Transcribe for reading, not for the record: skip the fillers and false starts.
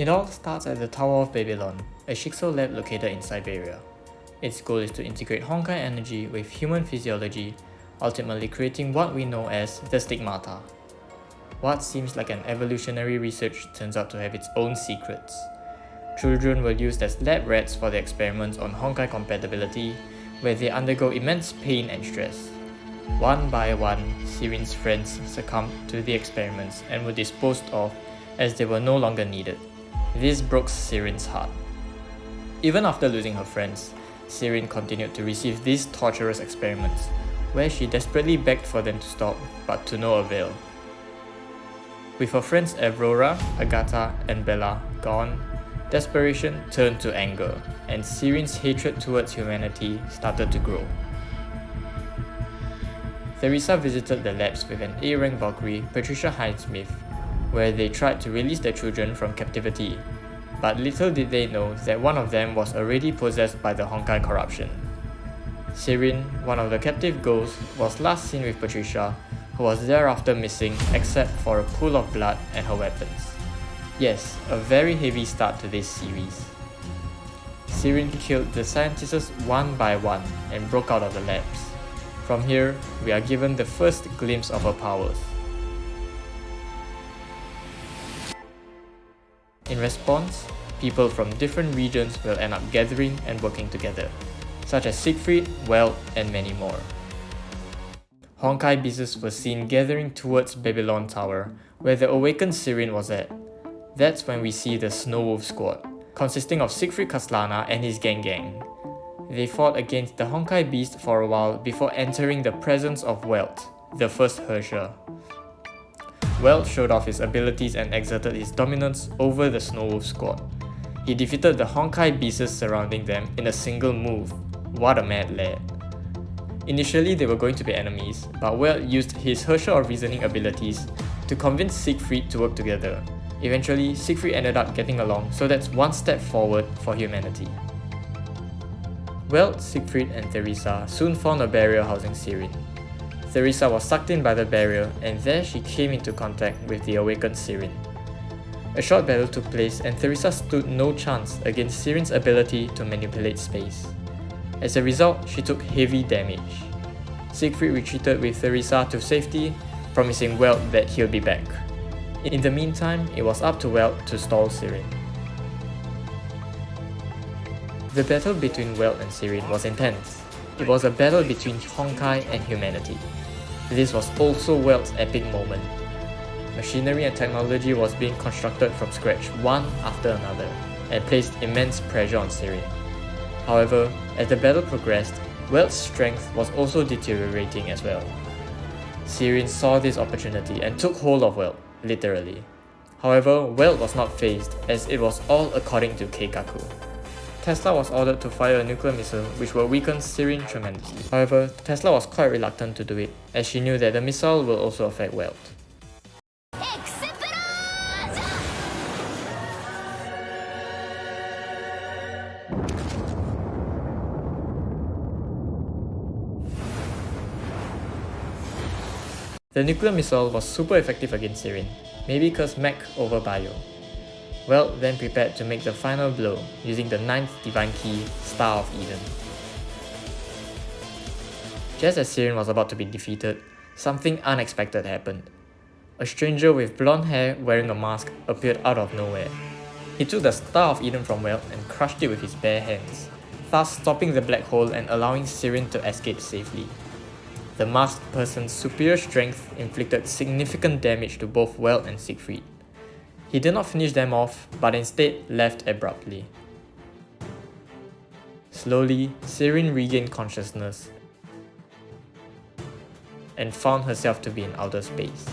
It all starts at the Tower of Babylon, a Shikso lab located in Siberia. Its goal is to integrate Honkai energy with human physiology, ultimately creating what we know as the stigmata. What seems like an evolutionary research turns out to have its own secrets. Children were used as lab rats for the experiments on Honkai compatibility, where they undergo immense pain and stress. One by one, Sirin's friends succumbed to the experiments and were disposed of as they were no longer needed. This broke Sirin's heart. Even after losing her friends, Sirin continued to receive these torturous experiments, where she desperately begged for them to stop, but to no avail. With her friends Aurora, Agatha, and Bella gone, desperation turned to anger, and Sirin's hatred towards humanity started to grow. Theresa visited the labs with an A-rank Valkyrie, Patricia Highsmith, where they tried to release their children from captivity, but little did they know that one of them was already possessed by the Honkai corruption. Sirin, one of the captive girls, was last seen with Patricia, who was thereafter missing except for a pool of blood and her weapons. Yes, a very heavy start to this series. Sirin killed the scientists one by one and broke out of the labs. From here, we are given the first glimpse of her powers. In response, people from different regions will end up gathering and working together, such as Siegfried, Welt, and many more. Honkai beasts were seen gathering towards Babylon Tower, where the awakened Sirin was at. That's when we see the Snow Wolf squad, consisting of Siegfried Kaslana and his gang. They fought against the Honkai beast for a while before entering the presence of Welt, the first Herrscher. Welt showed off his abilities and exerted his dominance over the Snow Wolf squad. He defeated the Honkai beasts surrounding them in a single move. What a mad lad. Initially they were going to be enemies, but Welt used his Herrscher of Reasoning abilities to convince Siegfried to work together. Eventually, Siegfried ended up getting along, so that's one step forward for humanity. Welt, Siegfried, and Theresa soon found a barrier housing Sirin. Theresa was sucked in by the barrier, and there she came into contact with the awakened Sirin. A short battle took place, and Theresa stood no chance against Sirin's ability to manipulate space. As a result, she took heavy damage. Siegfried retreated with Theresa to safety, promising Welt that he'll be back. In the meantime, it was up to Welt to stall Sirin. The battle between Welt and Sirin was intense. It was a battle between Honkai and humanity. This was also Welt's epic moment. Machinery and technology was being constructed from scratch one after another, and placed immense pressure on Sirin. However, as the battle progressed, Welt's strength was also deteriorating as well. Sirin saw this opportunity and took hold of Welt, literally. However, Welt was not phased, as it was all according to Keikaku. Tesla was ordered to fire a nuclear missile which will weaken Sirin tremendously. However, Tesla was quite reluctant to do it, as she knew that the missile will also affect Welt. The nuclear missile was super effective against Sirin, maybe because mech over bio. Welt then prepared to make the final blow, using the 9th Divine Key, Star of Eden. Just as Sirin was about to be defeated, something unexpected happened. A stranger with blonde hair wearing a mask appeared out of nowhere. He took the Star of Eden from Welt and crushed it with his bare hands, thus stopping the black hole and allowing Sirin to escape safely. The masked person's superior strength inflicted significant damage to both Welt and Siegfried. He did not finish them off, but instead left abruptly. Slowly, Sirin regained consciousness and found herself to be in outer space.